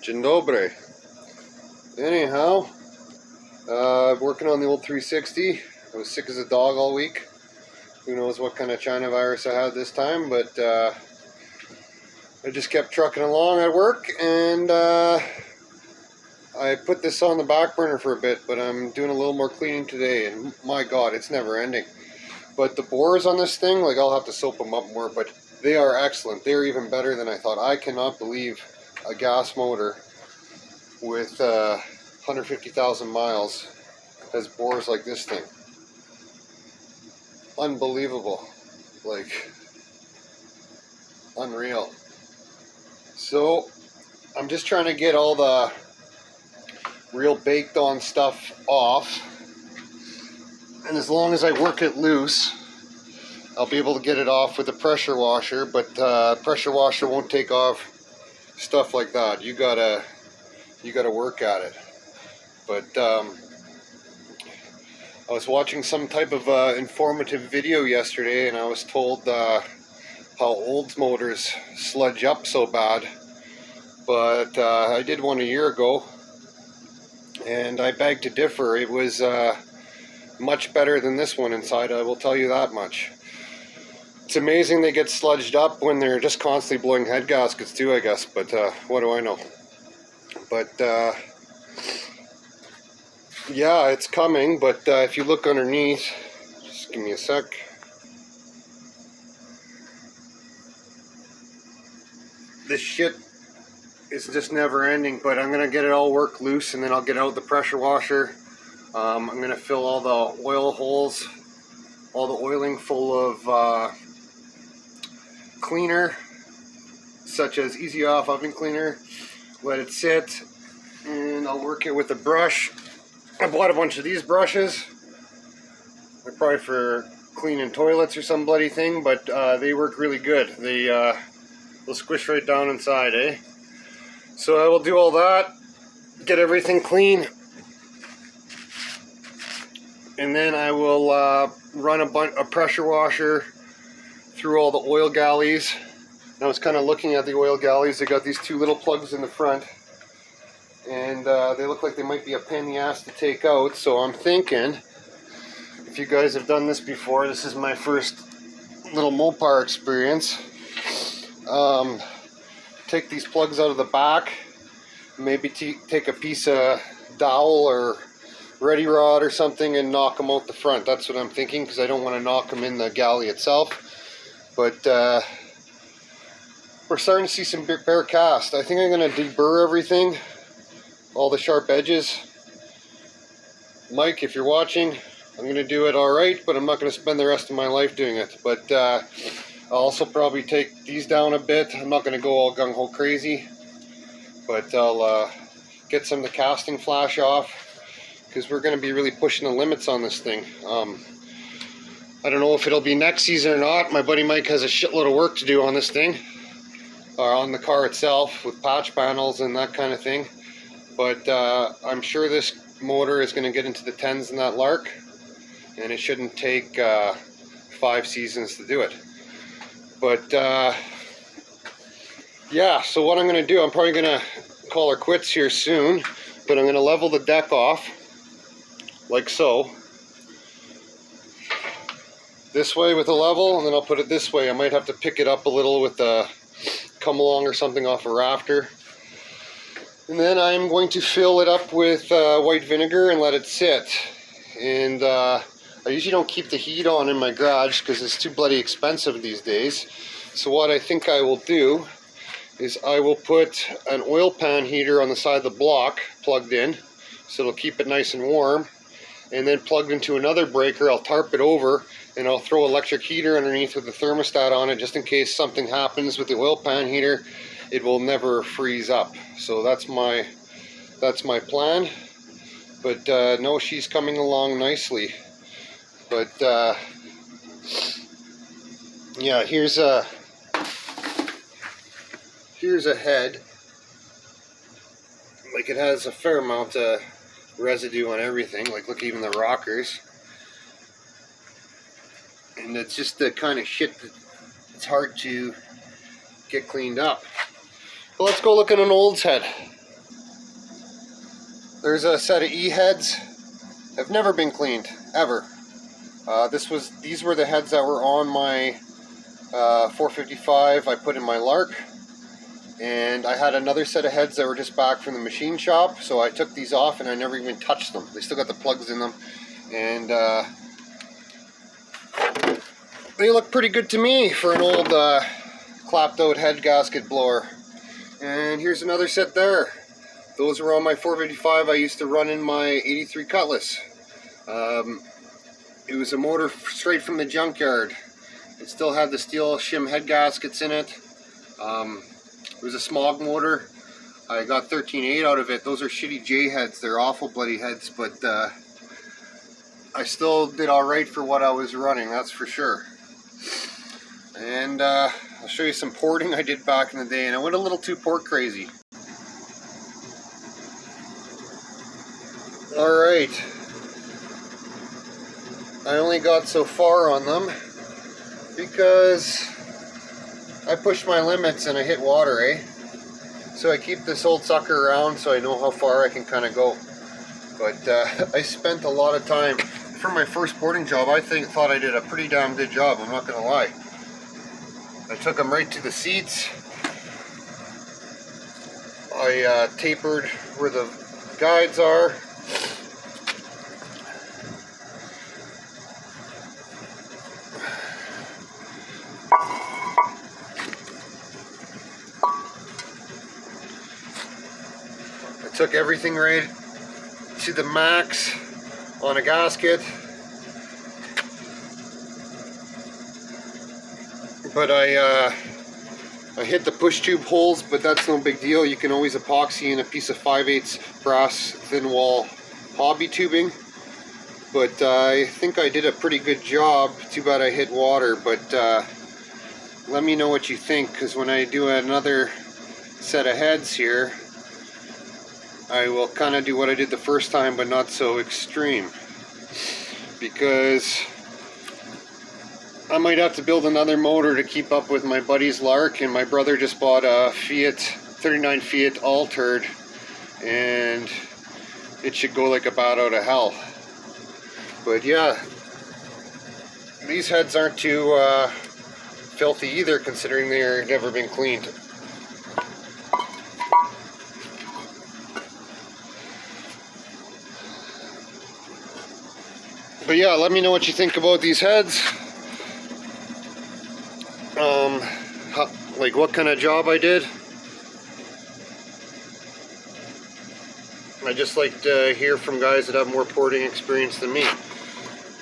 Dzień dobry. Anyhow, working on the old 360. I was sick as a dog all week. Who knows what kind of China virus I had this time, but I just kept trucking along at work, and I put this on the back burner for a bit, but I'm doing a little more cleaning today, and my god, it's never ending. But the bores on this thing, like, I'll have to soap them up more, but they are excellent. They're even better than I thought. I cannot believe a gas motor with 150,000 miles has bores like this thing. Unbelievable. Like, unreal. So I'm just trying to get all the real baked on stuff off, and as long as I work it loose, I'll be able to get it off with the pressure washer. But pressure washer won't take off stuff like that. You gotta work at it. But I was watching some type of informative video yesterday, and I was told how old motors sludge up so bad. But I did one a year ago, and I beg to differ. It was much better than this one inside, I will tell you that much. It's amazing they get sludged up when they're just constantly blowing head gaskets too, I guess, but what do I know. But yeah, it's coming, but if you look underneath, just give me a sec. This shit is just never ending, but I'm gonna get it all worked loose, and then I'll get out the pressure washer. I'm gonna fill all the oil holes, all the oiling full of cleaner, such as Easy Off oven cleaner. Let it sit, and I'll work it with a brush. I bought a bunch of these brushes. They're probably for cleaning toilets or some bloody thing, but they work really good. They'll squish right down inside, eh? So I will do all that, get everything clean, and then I will run a pressure washer through all the oil galleys. And I was kind of looking at the oil galleys. They got these two little plugs in the front, and they look like they might be a pain in the ass to take out. So I'm thinking, if you guys have done this before, this is my first little mopar experience. Take these plugs out of the back, maybe take a piece of dowel or ready rod or something and knock them out the front. That's what I'm thinking, because I don't want to knock them in the galley itself. But we're starting to see some bare cast. I think I'm going to deburr everything, all the sharp edges. Mike, if you're watching, I'm going to do it alright, but I'm not going to spend the rest of my life doing it. But I'll also probably take these down a bit. I'm not going to go all gung-ho crazy, but I'll get some of the casting flash off, because we're going to be really pushing the limits on this thing. I don't know if it'll be next season or not. My buddy Mike has a shitload of work to do on this thing, or on the car itself, with patch panels and that kind of thing. But I'm sure this motor is going to get into the 10s in that Lark, and it shouldn't take 5 seasons to do it. But yeah, so what I'm going to do, I'm probably going to call her quits here soon, but I'm going to level the deck off, like so. This way with a level, and then I'll put it this way. I might have to pick it up a little with a come along or something off a rafter. And then I'm going to fill it up with white vinegar and let it sit. And I usually don't keep the heat on in my garage because it's too bloody expensive these days. So what I think I will do is I will put an oil pan heater on the side of the block plugged in, so it'll keep it nice and warm. And then plugged into another breaker, I'll tarp it over, and I'll throw electric heater underneath with the thermostat on it, just in case something happens with the oil pan heater. It will never freeze up. So that's my plan. But no, she's coming along nicely. But yeah, here's a head. Like, it has a fair amount of residue on everything. Like, look, even the rockers. And it's just the kind of shit that it's hard to get cleaned up. But let's go look at an old's head. There's a set of E-heads. Have never been cleaned, ever. These were the heads that were on my 455 I put in my Lark. And I had another set of heads that were just back from the machine shop, so I took these off and I never even touched them. They still got the plugs in them, and they look pretty good to me for an old clapped out head gasket blower. And here's another set there. Those were on my 455 I used to run in my 83 Cutlass. It was a motor straight from the junkyard. It still had the steel shim head gaskets in it. It was a smog motor. I got 13.8 out of it. Those are shitty J heads. They're awful bloody heads, but I still did alright for what I was running, that's for sure. And I'll show you some porting I did back in the day, and I went a little too port crazy. Alright. I only got so far on them because I pushed my limits and I hit water, eh? So I keep this old sucker around so I know how far I can kind of go. But I spent a lot of time. For my first boarding job, I thought I did a pretty damn good job, I'm not going to lie. I took them right to the seats. I tapered where the guides are. Took everything right to the max on a gasket, but I hit the push tube holes, but that's no big deal. You can always epoxy in a piece of 5/8 brass thin wall hobby tubing, but I think I did a pretty good job. Too bad I hit water, but let me know what you think, because when I do another set of heads here, I will kind of do what I did the first time, but not so extreme, because I might have to build another motor to keep up with my buddy's Lark, and my brother just bought a 39 Fiat altered, and it should go like a bat out of hell. But yeah, these heads aren't too filthy either, considering they've never been cleaned. But yeah, let me know what you think about these heads. Like what kind of job I did. I just like to hear from guys that have more porting experience than me.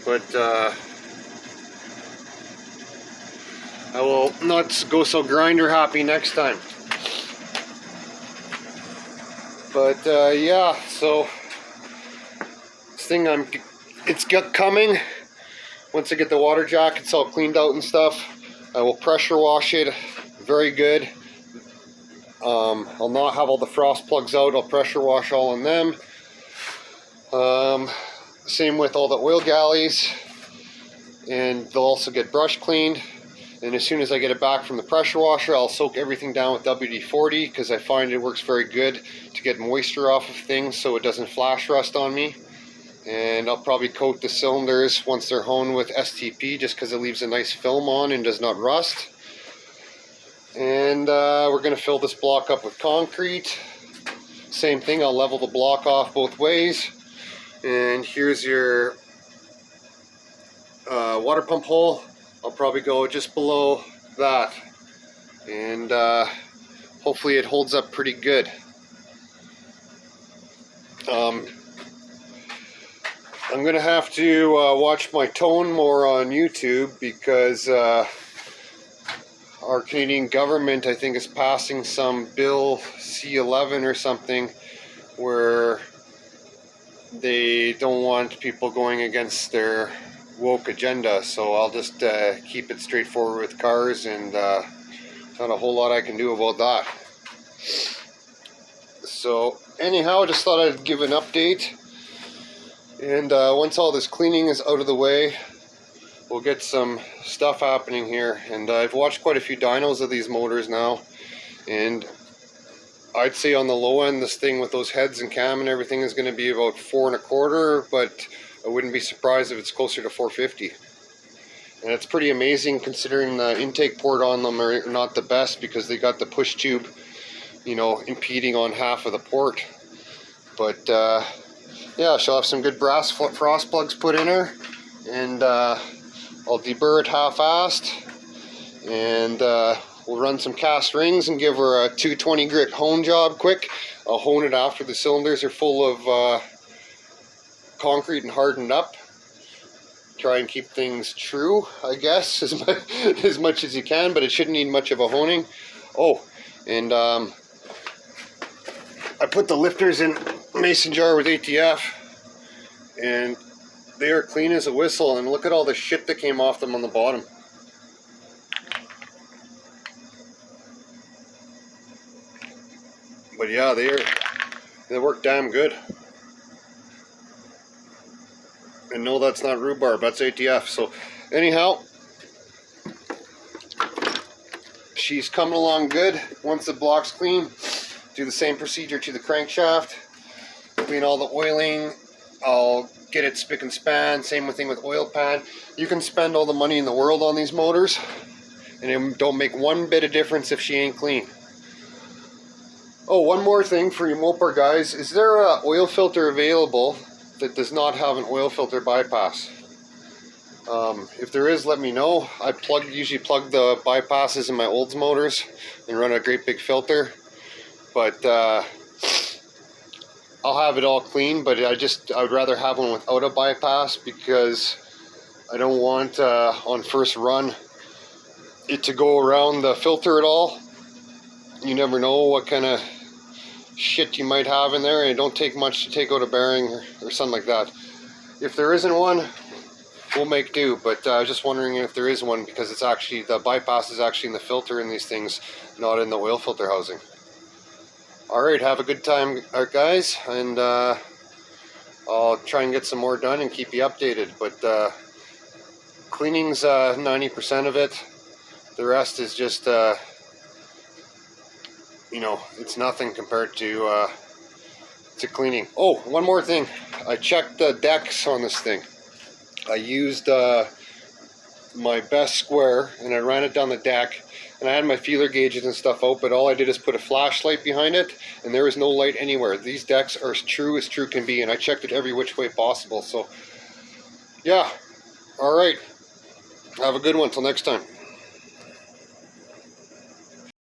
But I will not go so grinder happy next time. But yeah, so this thing it's coming. Once I get the water jackets all cleaned out and stuff, I will pressure wash it very good. I'll not have all the frost plugs out. I'll pressure wash all on them. Same with all the oil galleys, and they'll also get brush cleaned. And as soon as I get it back from the pressure washer, I'll soak everything down with WD-40, because I find it works very good to get moisture off of things so it doesn't flash rust on me. And I'll probably coat the cylinders once they're honed with STP, just because it leaves a nice film on and does not rust. And we're going to fill this block up with concrete. Same thing, I'll level the block off both ways. And here's your water pump hole. I'll probably go just below that. And hopefully it holds up pretty good. I'm going to have to watch my tone more on YouTube, because our Canadian government, I think, is passing some bill C11 or something, where they don't want people going against their woke agenda. So I'll just keep it straightforward with cars, and not a whole lot I can do about that. So anyhow, I just thought I'd give an update. And once all this cleaning is out of the way, we'll get some stuff happening here. And I've watched quite a few dynos of these motors now, and I'd say on the low end, this thing with those heads and cam and everything is going to be about 4.25, but I wouldn't be surprised if it's closer to 450. And it's pretty amazing considering the intake port on them are not the best because they got the push tube, you know, impeding on half of the port. But yeah, she'll have some good brass frost plugs put in her, and I'll deburr it half-assed, and we'll run some cast rings and give her a 220 grit hone job quick. I'll hone it after the cylinders are full of concrete and hardened up. Try and keep things true, I guess, as much as you can, but it shouldn't need much of a honing. Oh, and I put the lifters in mason jar with ATF, and they are clean as a whistle, and look at all the shit that came off them on the bottom. But yeah, they work damn good. And no, that's not rhubarb, that's ATF. So anyhow, she's coming along good. Once the block's clean, do the same procedure to the crankshaft. Clean all the oiling. I'll get it spick and span. Same thing with oil pan. You can spend all the money in the world on these motors, and it don't make one bit of difference if she ain't clean. Oh, one more thing for you Mopar guys. Is there an oil filter available that does not have an oil filter bypass? If there is, let me know. I usually plug the bypasses in my Olds motors and run a great big filter. But I'll have it all clean, but I would rather have one without a bypass because I don't want on first run it to go around the filter at all. You never know what kind of shit you might have in there, and it don't take much to take out a bearing or something like that. If there isn't one, we'll make do, but I was just wondering if there is one, because it's actually, the bypass is actually in the filter in these things, not in the oil filter housing. Alright, have a good time guys, and I'll try and get some more done and keep you updated, but cleaning's 90% of it. The rest is just you know, it's nothing compared to cleaning. Oh, one more thing. I checked the decks on this thing. I used my best square, and I ran it down the deck, and I had my feeler gauges and stuff out, but all I did is put a flashlight behind it, and there is no light anywhere. These decks are as true can be, and I checked it every which way possible. So, yeah. Alright. Have a good one. Till next time.